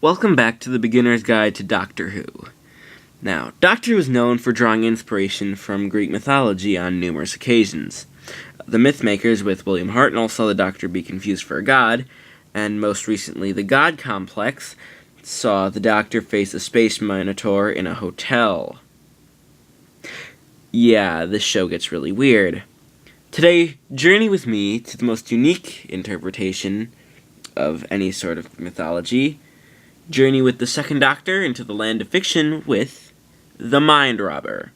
Welcome back to the Beginner's Guide to Doctor Who. Now, Doctor Who is known for drawing inspiration from Greek mythology on numerous occasions. The Mythmakers with William Hartnell saw the Doctor be confused for a god, and most recently the God Complex saw the Doctor face a space minotaur in a hotel. Yeah, this show gets really weird. Today, journey with me to the most unique interpretation of any sort of mythology. Journey with the Second Doctor into the land of fiction with The Mind Robber.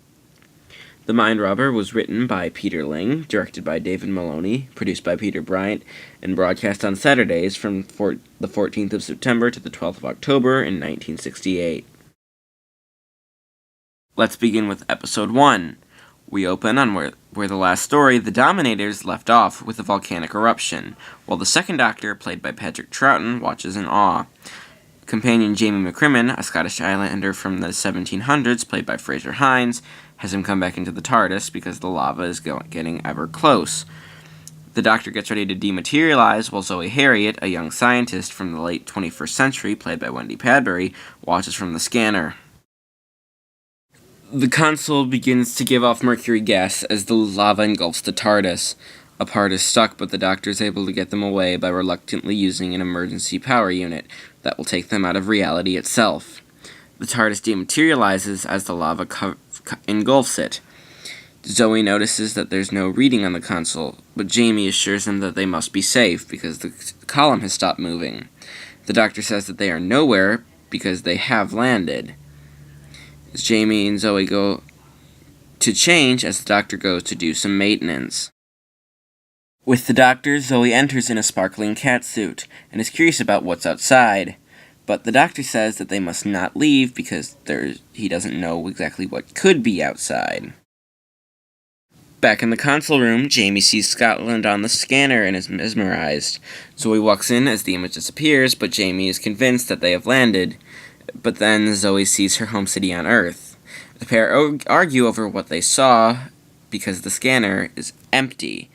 The Mind Robber was written by Peter Ling, directed by David Maloney, produced by Peter Bryant, and broadcast on Saturdays from the 14th of September to the 12th of October in 1968. Let's begin with Episode 1. We open on where the last story, The Dominators, left off with a volcanic eruption, while the Second Doctor, played by Patrick Troughton, watches in awe. Companion Jamie McCrimmon, a Scottish Islander from the 1700s, played by Fraser Hines, has him come back into the TARDIS because the lava is getting ever close. The Doctor gets ready to dematerialize while Zoe Harriet, a young scientist from the late 21st century, played by Wendy Padbury, watches from the scanner. The console begins to give off mercury gas as the lava engulfs the TARDIS. A part is stuck, but the Doctor is able to get them away by reluctantly using an emergency power unit that will take them out of reality itself. The TARDIS dematerializes as the lava engulfs it. Zoe notices that there's no reading on the console, but Jamie assures them that they must be safe because the column has stopped moving. The Doctor says that they are nowhere because they have landed. Jamie and Zoe go to change as the Doctor goes to do some maintenance. With the Doctor, Zoe enters in a sparkling catsuit and is curious about what's outside, but the Doctor says that they must not leave because he doesn't know exactly what could be outside. Back in the console room, Jamie sees Scotland on the scanner and is mesmerized. Zoe walks in as the image disappears, but Jamie is convinced that they have landed. But then Zoe sees her home city on Earth. The pair argue over what they saw because the scanner is empty.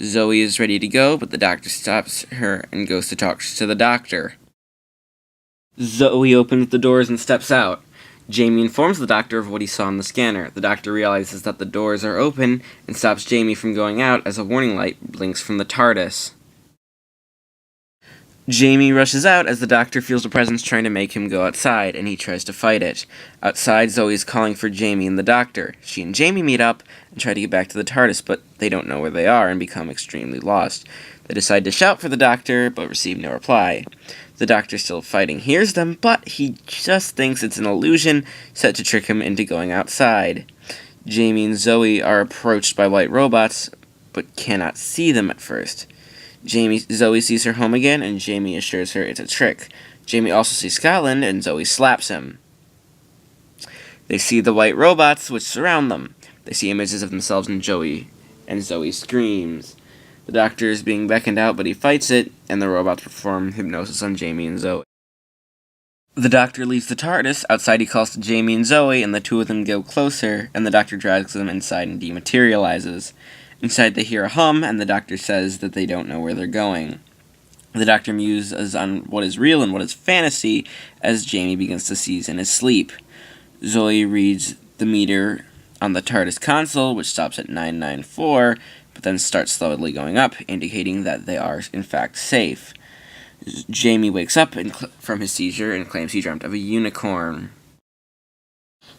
Zoe is ready to go, but the Doctor stops her and goes to talk to the Doctor. Zoe opens the doors and steps out. Jamie informs the Doctor of what he saw in the scanner. The Doctor realizes that the doors are open and stops Jamie from going out as a warning light blinks from the TARDIS. Jamie rushes out as the Doctor feels a presence trying to make him go outside, and he tries to fight it. Outside, Zoe is calling for Jamie and the Doctor. She and Jamie meet up and try to get back to the TARDIS, but they don't know where they are and become extremely lost. They decide to shout for the Doctor, but receive no reply. The Doctor, still fighting, hears them, but he just thinks it's an illusion set to trick him into going outside. Jamie and Zoe are approached by white robots, but cannot see them at first. Zoe sees her home again, and Jamie assures her it's a trick. Jamie also sees Scotland, and Zoe slaps him. They see the white robots, which surround them. They see images of themselves and Zoe screams. The Doctor is being beckoned out, but he fights it, and the robots perform hypnosis on Jamie and Zoe. The Doctor leaves the TARDIS. Outside, he calls to Jamie and Zoe, and the two of them go closer, and the Doctor drags them inside and dematerializes. Inside, they hear a hum, and the Doctor says that they don't know where they're going. The Doctor muses on what is real and what is fantasy as Jamie begins to seize in his sleep. Zoe reads the meter on the TARDIS console, which stops at 994, but then starts slowly going up, indicating that they are, in fact, safe. Jamie wakes up from his seizure and claims he dreamt of a unicorn.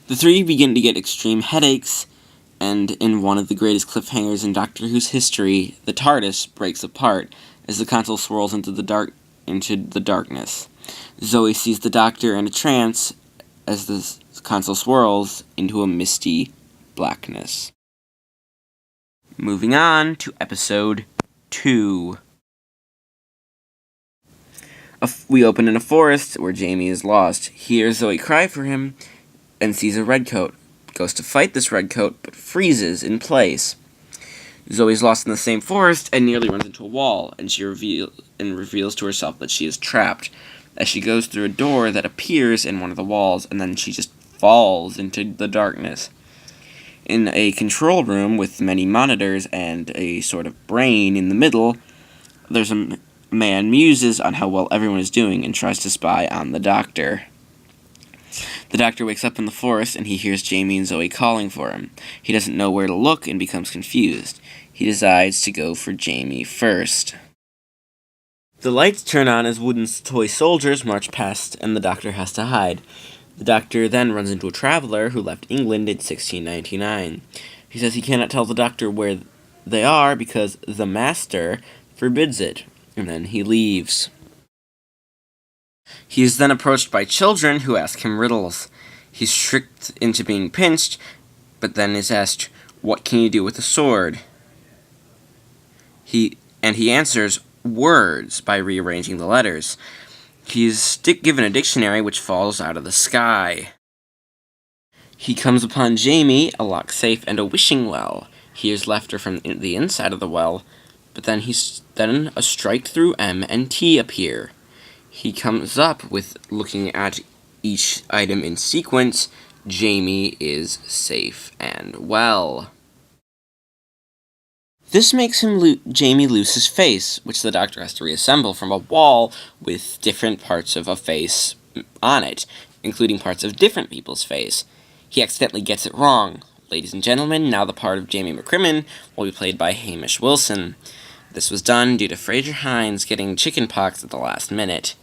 The three begin to get extreme headaches, and in one of the greatest cliffhangers in Doctor Who's history, the TARDIS breaks apart as the console swirls into the darkness. Zoe sees the Doctor in a trance as the console swirls into a misty blackness. Moving on to Episode 2. We open in a forest where Jamie is lost. He hears Zoe cry for him and sees a redcoat. Goes to fight this redcoat, but freezes in place. Zoe's lost in the same forest and nearly runs into a wall, and she reveals to herself that she is trapped, as she goes through a door that appears in one of the walls, and then she just falls into the darkness. In a control room with many monitors and a sort of brain in the middle, there's a man muses on how well everyone is doing and tries to spy on the doctor. The doctor wakes up in the forest and he hears Jamie and Zoe calling for him. He doesn't know where to look and becomes confused. He decides to go for Jamie first. The lights turn on as wooden toy soldiers march past and the doctor has to hide. The doctor then runs into a traveler who left England in 1699. He says he cannot tell the doctor where they are because the master forbids it, and then he leaves. He is then approached by children who ask him riddles. He's tricked into being pinched, but then is asked, "What can you do with a sword?" He answers, "Words," by rearranging the letters. He is given a dictionary which falls out of the sky. He comes upon Jamie, a lock safe, and a wishing well. He hears laughter from the inside of the well, but then a strike through M and T appear. He comes up with, looking at each item in sequence, Jamie is safe and well. This makes Jamie lose his face, which the doctor has to reassemble from a wall with different parts of a face on it, including parts of different people's face. He accidentally gets it wrong. Ladies and gentlemen, now the part of Jamie McCrimmon will be played by Hamish Wilson. This was done due to Fraser Hines getting chickenpox at the last minute.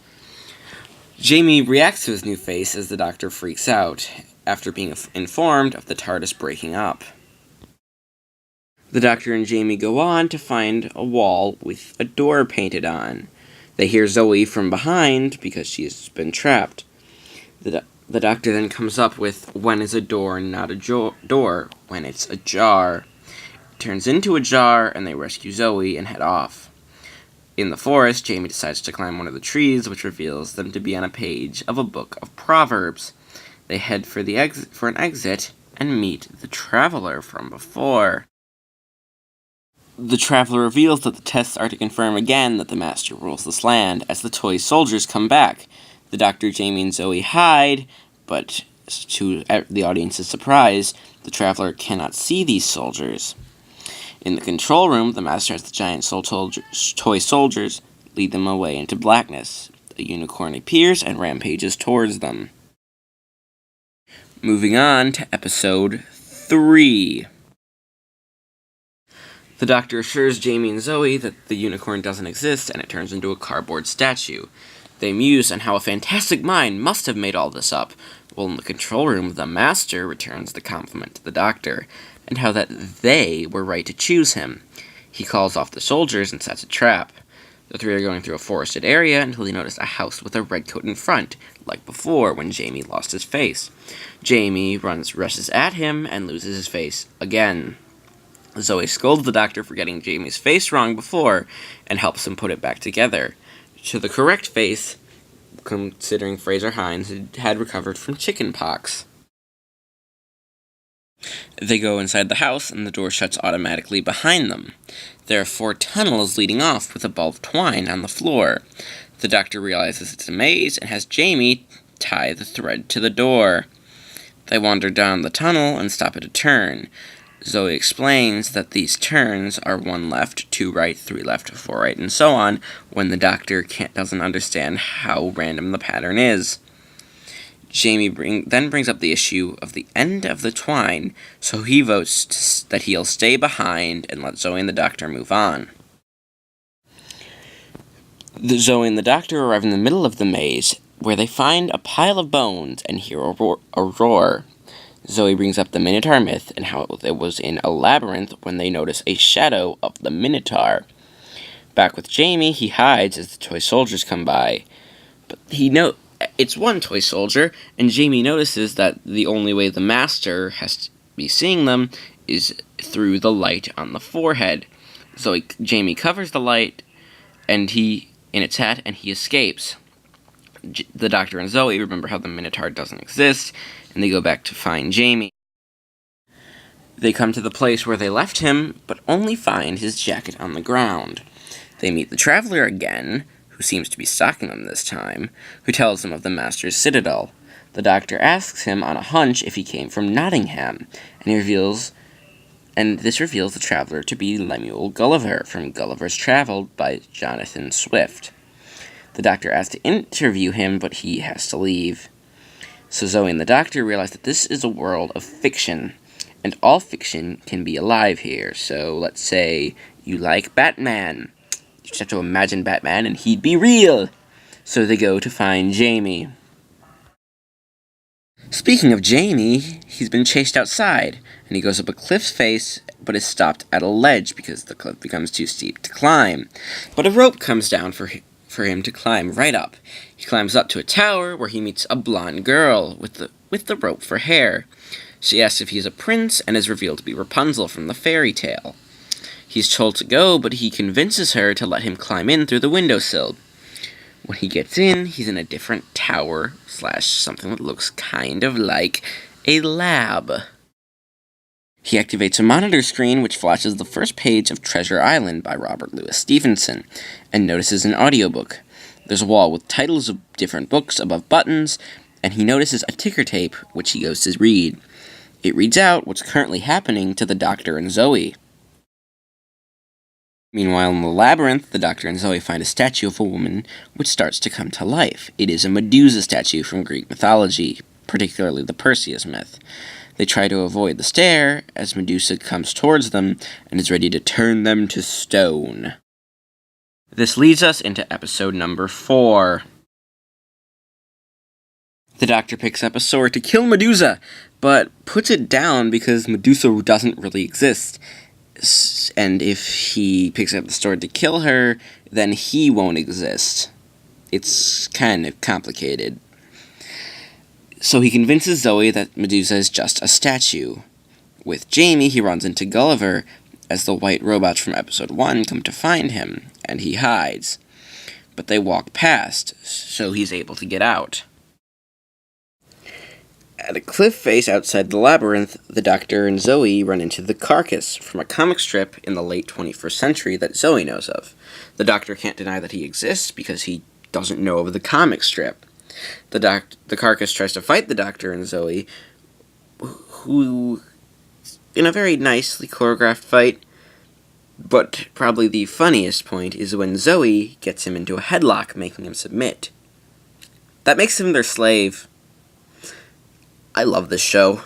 Jamie reacts to his new face as the doctor freaks out, after being informed of the TARDIS breaking up. The doctor and Jamie go on to find a wall with a door painted on. They hear Zoe from behind because she has been trapped. The doctor then comes up with, when is a door not a door, when it's ajar. It turns into a jar, and they rescue Zoe and head off. In the forest, Jamie decides to climb one of the trees, which reveals them to be on a page of a book of Proverbs. They head for an exit and meet the traveler from before. The traveler reveals that the tests are to confirm again that the master rules this land, as the toy soldiers come back. The doctor, Jamie, and Zoe hide, but to the audience's surprise, the traveler cannot see these soldiers. In the control room, the master has the giant toy soldiers lead them away into blackness. A unicorn appears and rampages towards them. Moving on to episode 3. The doctor assures Jamie and Zoe that the unicorn doesn't exist, and it turns into a cardboard statue. They muse on how a fantastic mind must have made all this up, while in the control room, the master returns the compliment to the doctor, and how that they were right to choose him. He calls off the soldiers and sets a trap. The three are going through a forested area until they notice a house with a red coat in front, like before when Jamie lost his face. Jamie rushes at him and loses his face again. Zoe scolds the doctor for getting Jamie's face wrong before, and helps him put it back together to the correct face, considering Fraser Hines had recovered from chickenpox. They go inside the house, and the door shuts automatically behind them. There are 4 tunnels leading off with a ball of twine on the floor. The doctor realizes it's a maze and has Jamie tie the thread to the door. They wander down the tunnel and stop at a turn. Zoe explains that these turns are 1 left, 2 right, 3 left, 4 right, and so on, when the doctor doesn't understand how random the pattern is. Jamie then brings up the issue of the end of the twine, so he votes that he'll stay behind and let Zoe and the doctor move on. Zoe and the doctor arrive in the middle of the maze, where they find a pile of bones and hear a roar. Zoe brings up the Minotaur myth and how it was in a labyrinth when they notice a shadow of the Minotaur. Back with Jamie, he hides as the toy soldiers come by. But it's one toy soldier, and Jamie notices that the only way the master has to be seeing them is through the light on the forehead. So Jamie covers the light in its hat, and he escapes. The doctor and Zoe remember how the Minotaur doesn't exist, and they go back to find Jamie. They come to the place where they left him, but only find his jacket on the ground. They meet the traveler again, who seems to be stalking them this time, who tells them of the master's citadel. The doctor asks him on a hunch if he came from Nottingham, and he reveals and this reveals the traveler to be Lemuel Gulliver from Gulliver's Travels by Jonathan Swift. The doctor asks to interview him, but he has to leave. So Zoe and the doctor realize that this is a world of fiction, and all fiction can be alive here. So let's say you like Batman. You just have to imagine Batman and he'd be real. So they go to find Jamie. Speaking of Jamie, he's been chased outside, and he goes up a cliff's face, but is stopped at a ledge because the cliff becomes too steep to climb. But a rope comes down for him to climb right up. He climbs up to a tower where he meets a blonde girl with the rope for hair. She asks if he's a prince and is revealed to be Rapunzel from the fairy tale. He's told to go, but he convinces her to let him climb in through the windowsill. When he gets in, he's in a different tower / something that looks kind of like a lab. He activates a monitor screen which flashes the first page of Treasure Island by Robert Louis Stevenson, and notices an audiobook. There's a wall with titles of different books above buttons, and he notices a ticker tape which he goes to read. It reads out what's currently happening to the Doctor and Zoe. Meanwhile, in the labyrinth, the Doctor and Zoe find a statue of a woman which starts to come to life. It is a Medusa statue from Greek mythology, particularly the Perseus myth. They try to avoid the stare as Medusa comes towards them and is ready to turn them to stone. This leads us into episode number 4. The Doctor picks up a sword to kill Medusa, but puts it down because Medusa doesn't really exist. And if he picks up the sword to kill her, then he won't exist. It's kind of complicated. So he convinces Zoe that Medusa is just a statue. With Jamie, he runs into Gulliver as the white robots from episode 1 come to find him, and he hides. But they walk past, so he's able to get out. At a cliff face outside the labyrinth, the Doctor and Zoe run into the Carcass from a comic strip in the late 21st century that Zoe knows of. The Doctor can't deny that he exists because he doesn't know of the comic strip. The Carcass tries to fight the Doctor and Zoe, who, in a very nicely choreographed fight, but probably the funniest point is when Zoe gets him into a headlock, making him submit. That makes him their slave. I love this show.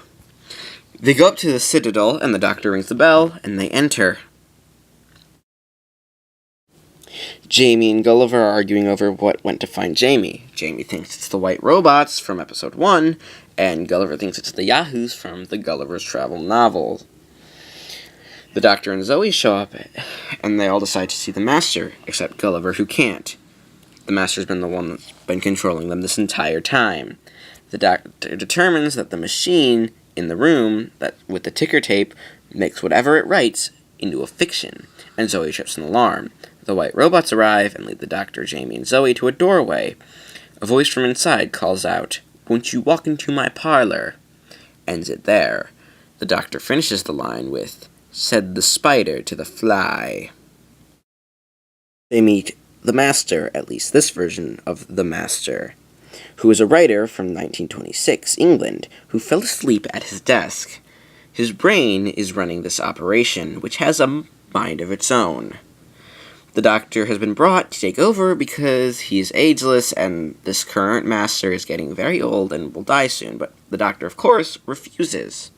They go up to the Citadel, and the Doctor rings the bell, and they enter. Jamie and Gulliver are arguing over what went to find Jamie. Jamie thinks it's the white robots from episode 1, and Gulliver thinks it's the Yahoos from the Gulliver's Travel novel. The Doctor and Zoe show up, and they all decide to see the Master, except Gulliver, who can't. The Master's been the one that's been controlling them this entire time. The Doctor determines that the machine in the room that with the ticker tape makes whatever it writes into a fiction, and Zoe trips an alarm. The white robots arrive and lead the Doctor, Jamie, and Zoe to a doorway. A voice from inside calls out, "Won't you walk into my parlor?" Ends it there. The Doctor finishes the line with, "Said the spider to the fly." They meet the Master, at least this version of the Master, who is a writer from 1926 England, who fell asleep at his desk. His brain is running this operation, which has a mind of its own. The Doctor has been brought to take over because he is ageless, and this current Master is getting very old and will die soon, but the Doctor, of course, refuses.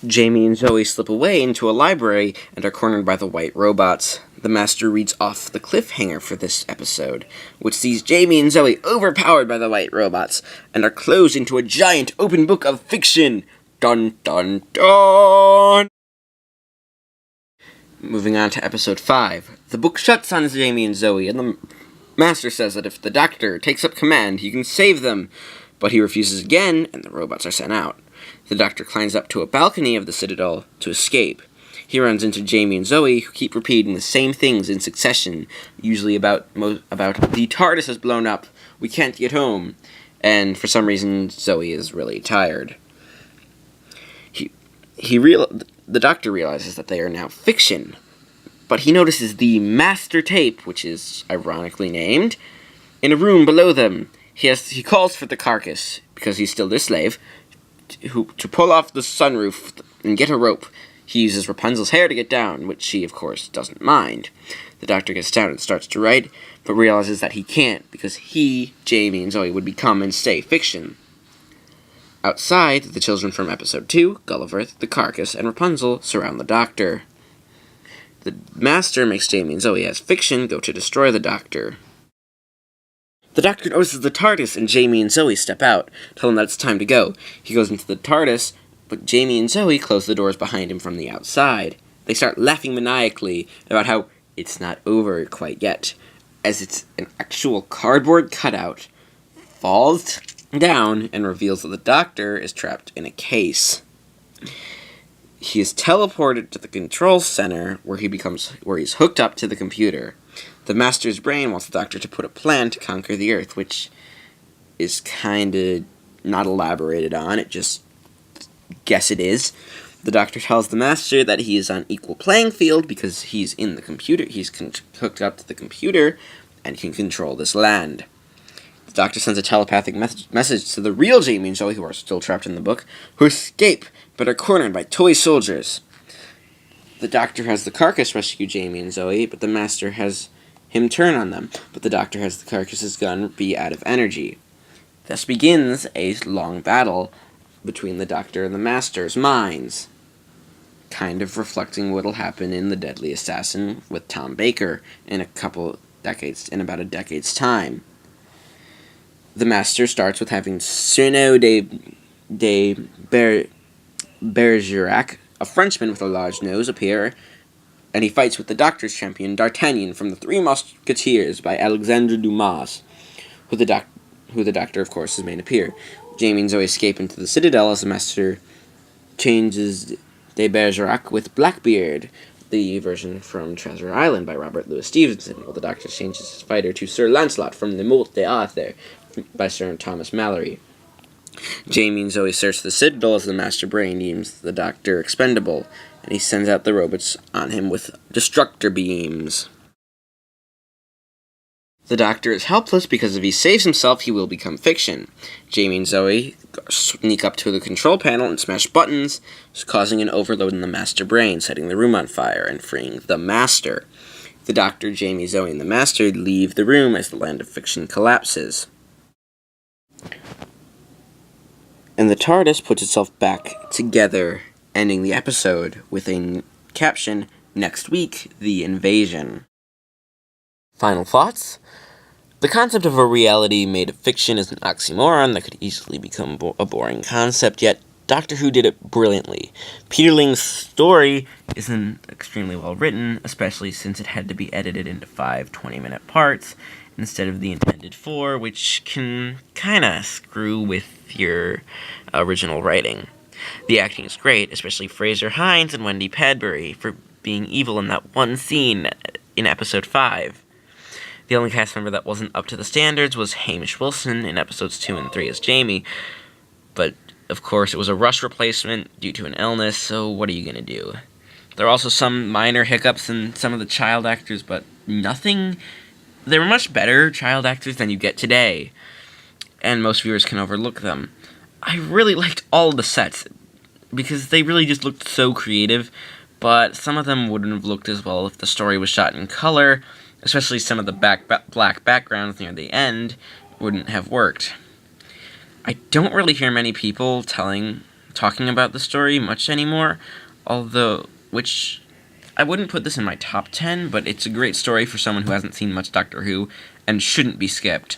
Jamie and Zoe slip away into a library and are cornered by the white robots. The Master reads off the cliffhanger for this episode, which sees Jamie and Zoe overpowered by the white robots and are closed into a giant open book of fiction. Dun dun dun! Moving on to episode 5. The book shuts on Jamie and Zoe, and the Master says that if the Doctor takes up command, he can save them, but he refuses again, and the robots are sent out. The Doctor climbs up to a balcony of the Citadel to escape. He runs into Jamie and Zoe, who keep repeating the same things in succession, usually about the TARDIS has blown up, we can't get home, and for some reason Zoe is really tired. The Doctor realizes that they are now fiction, but he notices the Master Tape, which is ironically named, in a room below them. He calls for the Carcass, because he's still their slave, to pull off the sunroof and get a rope. He uses Rapunzel's hair to get down, which she, of course, doesn't mind. The Doctor gets down and starts to write, but realizes that he can't, because he, Jamie, and Zoe would become and stay fiction. Outside, the children from Episode 2, Gulliver, the Carcass, and Rapunzel surround the Doctor. The Master makes Jamie and Zoe as fiction go to destroy the Doctor. The Doctor notices the TARDIS, and Jamie and Zoe step out, tell him that it's time to go. He goes into the TARDIS, but Jamie and Zoe close the doors behind him from the outside. They start laughing maniacally about how it's not over quite yet, as it's an actual cardboard cutout falls down and reveals that the Doctor is trapped in a case. He is teleported to the control center where he's hooked up to the computer. The Master's brain wants the Doctor to put a plan to conquer the Earth, which is kinda not elaborated on. It just guess it is. The Doctor tells the Master that he is on equal playing field because he's in the computer. He's hooked up to the computer and can control this land. The Doctor sends a telepathic message to the real Jamie and Zoe, who are still trapped in the book, who escape but are cornered by toy soldiers. The Doctor has the Carcass rescue Jamie and Zoe, but the Master has him turn on them. But the Doctor has the Carcass's gun be out of energy. Thus begins a long battle between the Doctor and the Master's minds, kind of reflecting what'll happen in The Deadly Assassin with Tom Baker in about a decade's time. The Master starts with having Cyrano de Bergerac, a Frenchman with a large nose, appear, and he fights with the Doctor's champion, D'Artagnan, from The Three Musketeers by Alexandre Dumas, who the Doctor, of course, has made appear. Jamie and Zoe escape into the Citadel as the Master changes de Bergerac with Blackbeard, the version from Treasure Island by Robert Louis Stevenson, while the Doctor changes his fighter to Sir Lancelot from Le Morte d'Arthur by Sir Thomas Malory. Jamie and Zoe search the Citadel as the Master Brain deems the Doctor expendable, and he sends out the robots on him with destructor beams. The Doctor is helpless because if he saves himself, he will become fiction. Jamie and Zoe sneak up to the control panel and smash buttons, causing an overload in the Master Brain, setting the room on fire and freeing the Master. The Doctor, Jamie, Zoe, and the Master leave the room as the land of fiction collapses. And the TARDIS puts itself back together, ending the episode with a caption, "Next week, the invasion." Final thoughts? The concept of a reality made of fiction is an oxymoron that could easily become a boring concept, yet Doctor Who did it brilliantly. Peter Ling's story isn't extremely well written, especially since it had to be edited into 5 20-minute parts instead of the intended 4, which can kinda screw with your original writing. The acting is great, especially Fraser Hines and Wendy Padbury for being evil in that one scene in episode 5. The only cast member that wasn't up to the standards was Hamish Wilson in episodes 2 and 3 as Jamie, but of course it was a rush replacement due to an illness, so what are you gonna do? There are also some minor hiccups in some of the child actors, but nothing. They were much better child actors than you get today, and most viewers can overlook them. I really liked all the sets, because they really just looked so creative, but some of them wouldn't have looked as well if the story was shot in color, especially some of the black backgrounds near the end wouldn't have worked. I don't really hear many people talking about the story much anymore, which I wouldn't put this in my top 10, but it's a great story for someone who hasn't seen much Doctor Who and shouldn't be skipped.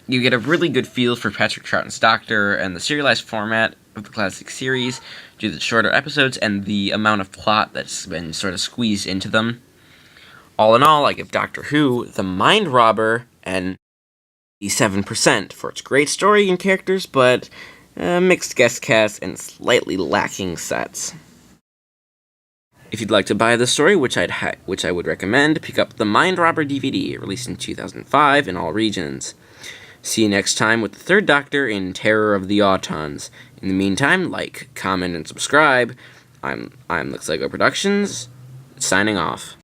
You get a really good feel for Patrick Troughton's Doctor and the serialized format of the classic series due to the shorter episodes and the amount of plot that's been sort of squeezed into them. All in all, I give Doctor Who The Mind Robber and 7% for its great story and characters, but mixed guest cast and slightly lacking sets. If you'd like to buy the story, which I would recommend, pick up the Mind Robber DVD, released in 2005 in all regions. See you next time with the Third Doctor in Terror of the Autons. In the meantime, like, comment, and subscribe. I'm Lux Lego Productions, signing off.